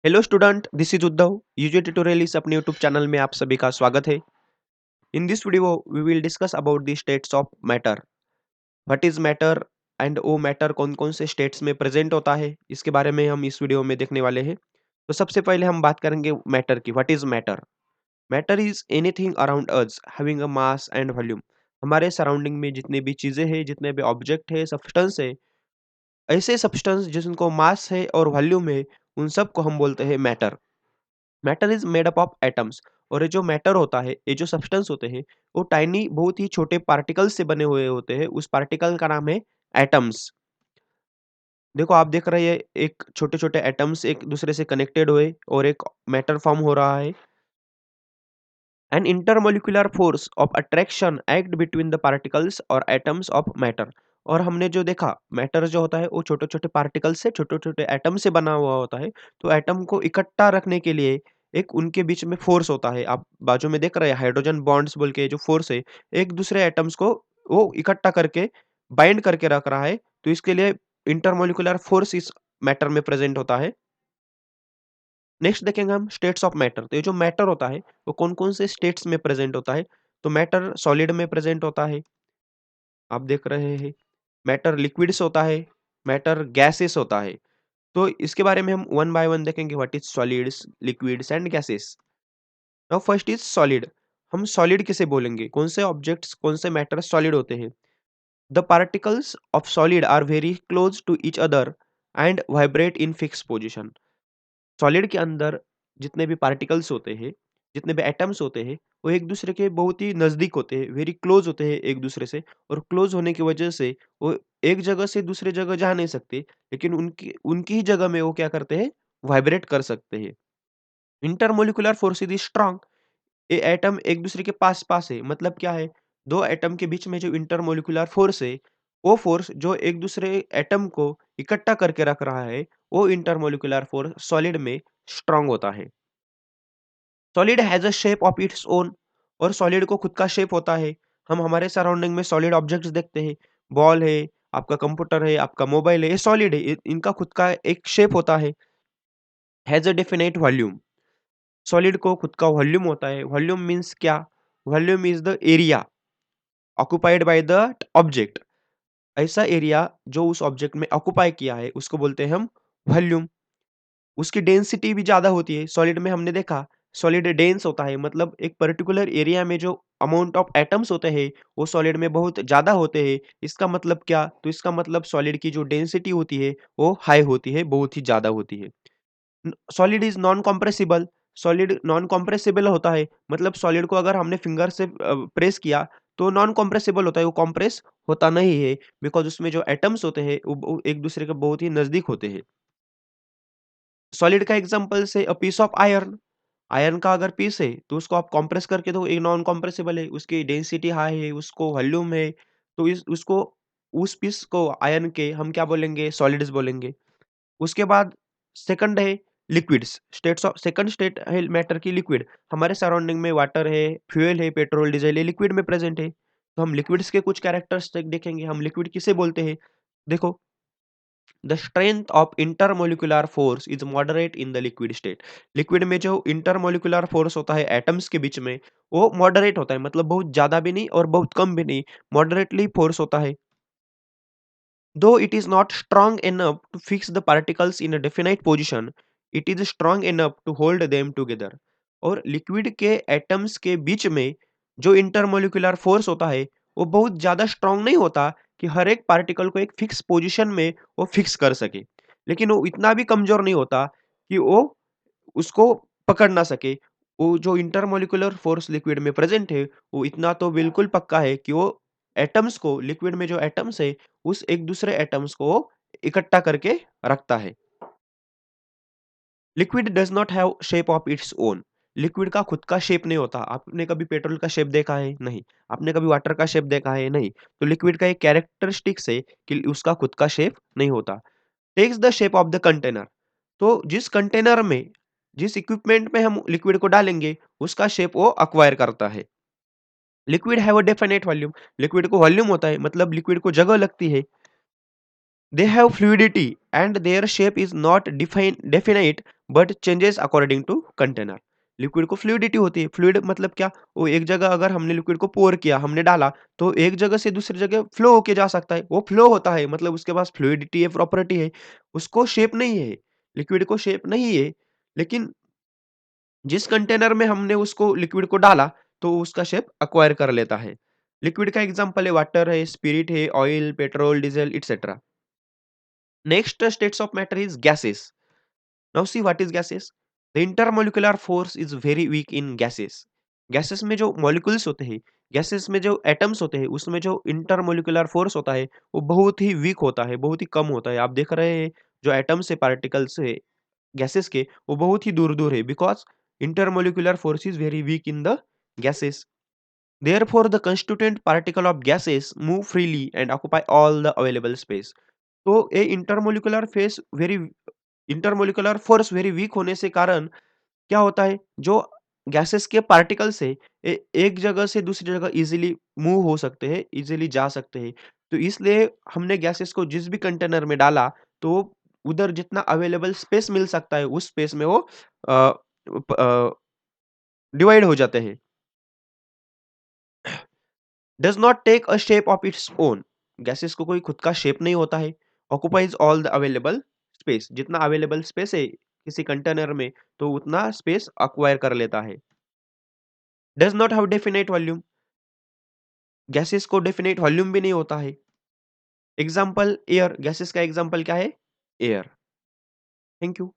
Hello student, this is Uddhav. UG tutorial इस अपने YouTube channel में आप सभी का स्वागत है। In this video we will discuss about the states of matter. What is matter and वो मैटर कौन कौन से स्टेट्स में प्रेजेंट होता है, इसके बारे में हम इस वीडियो में देखने वाले हैं। तो सबसे पहले हम बात करेंगे मैटर की। What is matter? Matter is anything around us having a mass and volume. हमारे सराउंडिंग में जितने भी चीजें हैं, जितने भी ऑब्जेक्ट है, सब्सटेंस है, ऐसे सब्सटेंस जिनको मास है और वॉल्यूम है, उन सब को हम बोलते हैं matter. Matter is made up of atoms. और ये जो मैटर होता है, ये जो सब्सटेंस होते हैं, वो टाइनी बहुत ही छोटे पार्टिकल्स से बने हुए होते हैं। उस पार्टिकल का नाम है एटम्स। देखो, आप देख रहे हैं एक छोटे छोटे एटम्स एक दूसरे से कनेक्टेड हुए और एक मैटर फॉर्म हो रहा है। An intermolecular force of attraction act between the particles और एटम्स ऑफ मैटर। और हमने जो देखा, मैटर जो होता है वो छोटे छोटे पार्टिकल्स से, छोटे छोटे एटम से बना हुआ होता है। तो एटम को इकट्ठा रखने के लिए एक उनके बीच में फोर्स होता है। आप बाजू में देख रहे हैं हाइड्रोजन बॉन्ड्स बोल के जो फोर्स है, एक दूसरे एटम्स को वो इकट्ठा करके बाइंड करके रख रहा है। तो इसके लिए इंटरमोलिकुलर फोर्स इस मैटर में प्रेजेंट होता है। नेक्स्ट देखेंगे हम स्टेट्स ऑफ मैटर। तो ये जो मैटर होता है वो कौन कौन से स्टेट्स में प्रेजेंट होता है। तो मैटर सॉलिड में प्रेजेंट होता है, आप देख रहे हैं। मैटर लिक्विड्स होता है, मैटर गैसेस होता है। तो इसके बारे में हम वन बाय वन देखेंगे। What is solids, liquids and gases. Now first is solid. हम सॉलिड किसे बोलेंगे? कौन से ऑब्जेक्ट्स, कौन से मैटर सॉलिड होते हैं? The particles of solid are very close to each other and vibrate in fix position. Solid के अंदर जितने भी पार्टिकल्स होते हैं, जितने भी एटम्स होते हैं, वो एक दूसरे के बहुत ही नज़दीक होते हैं, वेरी क्लोज होते हैं एक दूसरे से। और क्लोज होने की वजह से वो एक जगह से दूसरे जगह जा नहीं सकते, लेकिन उनकी उनकी ही जगह में वो क्या करते हैं, वाइब्रेट कर सकते हैं। Intermolecular force is strong. ये एटम एक दूसरे के पास पास है, मतलब क्या है, दो एटम के बीच में जो इंटरमोलिकुलर फोर्स है, वो फोर्स जो एक दूसरे एटम को इकट्ठा करके रख रहा है, वो इंटरमोलिकुलर फोर्स सॉलिड में स्ट्रांग होता है। Solid has a shape of its own. और सॉलिड को खुद का शेप होता है। हम हमारे सराउंडिंग में सॉलिड ऑब्जेक्ट्स देखते हैं। बॉल है, आपका कंप्यूटर है, आपका मोबाइल है, ये सॉलिड है। इनका खुद का एक शेप होता है। Has a definite volume. Solid को खुद का वॉल्यूम होता है। वॉल्यूम मीन्स क्या? Volume is the area occupied by the object. ऐसा एरिया जो उस ऑब्जेक्ट में ऑक्युपाई किया है, उसको बोलते हैं हम वॉल्यूम। उसकी डेंसिटी भी ज़्यादा होती है। सॉलिड में हमने देखा, सॉलिड डेंस होता है, मतलब एक पर्टिकुलर एरिया में जो अमाउंट ऑफ एटम्स होते हैं, वो सॉलिड में बहुत ज़्यादा होते हैं। इसका मतलब क्या? तो इसका मतलब सॉलिड की जो डेंसिटी होती है, वो हाई होती है, बहुत ही ज़्यादा होती है। Solid is non compressible. Solid non compressible होता है, मतलब सॉलिड को अगर हमने फिंगर से प्रेस किया तो नॉन कंप्रेसिबल होता है, वो कंप्रेस होता नहीं है, बिकॉज उसमें जो एटम्स होते हैं वो एक दूसरे के बहुत ही नजदीक होते हैं। सॉलिड का एग्जांपल से a piece of iron. Iron का अगर पीस है तो उसको आप कंप्रेस करके तो एक नॉन कंप्रेसिबल है, उसकी डेंसिटी हाई है, उसको वॉल्यूम है। तो इस उसको उस पीस को आयरन के हम क्या बोलेंगे? सॉलिड्स बोलेंगे। उसके बाद सेकंड है liquids. States of second state है मैटर की लिक्विड। हमारे सराउंडिंग में वाटर है, फ्यूल है, पेट्रोल, डीजल, ये लिक्विड में प्रेजेंट है। तो हम लिक्विड्स के कुछ कैरेक्टरिस्टिक देखेंगे। हम लिक्विड किसे बोलते हैं? देखो, the strength of intermolecular force is moderate in the liquid state. Liquid में जो इंटरमोलिकुलर फोर्स होता है एटम्स के बीच में, वो मॉडरेट होता है, मतलब बहुत ज्यादा भी नहीं और बहुत कम भी नहीं, मॉडरेटली फोर्स होता है। Though it is not strong enough to fix the particles in a definite position, it is strong enough to hold them together. और लिक्विड के एटम्स के बीच में जो इंटरमोलिकुलर फोर्स होता है, वो बहुत ज़्यादा स्ट्रांग नहीं होता कि हर एक पार्टिकल को एक फिक्स पोजीशन में वो फिक्स कर सके, लेकिन वो इतना भी कमज़ोर नहीं होता कि वो उसको पकड़ ना सके। वो जो इंटरमोलिकुलर फोर्स लिक्विड में प्रेजेंट है, वो इतना तो बिल्कुल पक्का है कि वो एटम्स को, लिक्विड में जो एटम्स है, उस एक दूसरे एटम्स को इकट्ठा करके रखता है। Liquid does not have shape of its own. Liquid का खुद का शेप नहीं होता। आपने कभी पेट्रोल का शेप देखा है? नहीं। आपने कभी वाटर का शेप देखा है? नहीं। तो लिक्विड का एक कैरेक्टरिस्टिक्स है कि उसका खुद का शेप नहीं होता। Takes the shape of the container. तो जिस कंटेनर में, जिस इक्विपमेंट में हम लिक्विड को डालेंगे, उसका शेप वो एक्वायर करता है। Liquid have a definite volume. Liquid को वॉल्यूम होता है, मतलब लिक्विड को जगह लगती है। They have fluidity and their shape is not define definite but changes according to container. Liquid को फ्लूइडिटी होती है। फ्लूइड मतलब क्या? वो एक जगह अगर हमने लिक्विड को पोर किया, हमने डाला, तो एक जगह से दूसरी जगह फ्लो होके जा सकता है। वो फ्लो होता है मतलब उसके पास फ्लूइडिटी है, प्रॉपर्टी है। उसको शेप नहीं है, लिक्विड को शेप नहीं है, लेकिन जिस कंटेनर में हमने उसको लिक्विड को डाला, तो उसका शेप एक्वायर कर लेता है। लिक्विड का एग्जांपल है वाटर है, स्पिरिट है, oil, petrol, diesel etcetera. Next states of matter is gases. Now see what is gases. The intermolecular force is very weak in gases. Gases में जो मॉलिक्यूल्स होते हैं, गैसेस में जो एटम्स होते हैं, उसमें जो इंटरमोलिकुलर फोर्स होता है, वो बहुत ही वीक होता है, बहुत ही कम होता है। आप देख रहे हैं जो एटम्स है, पार्टिकल्स है गैसेस के, वो बहुत ही दूर-दूर है, because intermolecular force is very weak in the gases. Therefore, the constituent particle of gases move freely and occupy all the available space. तो ये इंटरमोलिकुलर फोर्स वेरी वीक होने से कारण क्या होता है, जो गैसेस के पार्टिकल्स है, एक जगह से दूसरी जगह इजीली मूव हो सकते हैं, इजीली जा सकते हैं। तो इसलिए हमने गैसेस को जिस भी कंटेनर में डाला, तो उधर जितना अवेलेबल स्पेस मिल सकता है, उस स्पेस में वो डिवाइड हो जाते हैं। Does not take a shape of its own. Gases को कोई खुद का शेप नहीं होता है। Occupies all the available space. जितना अवेलेबल स्पेस है किसी कंटेनर में, तो उतना स्पेस अक्वायर कर लेता है। Does not have definite volume. Gases को डेफिनेट वॉल्यूम भी नहीं होता है। Example air. गैसेस का एग्जाम्पल क्या है? एयर। Thank you.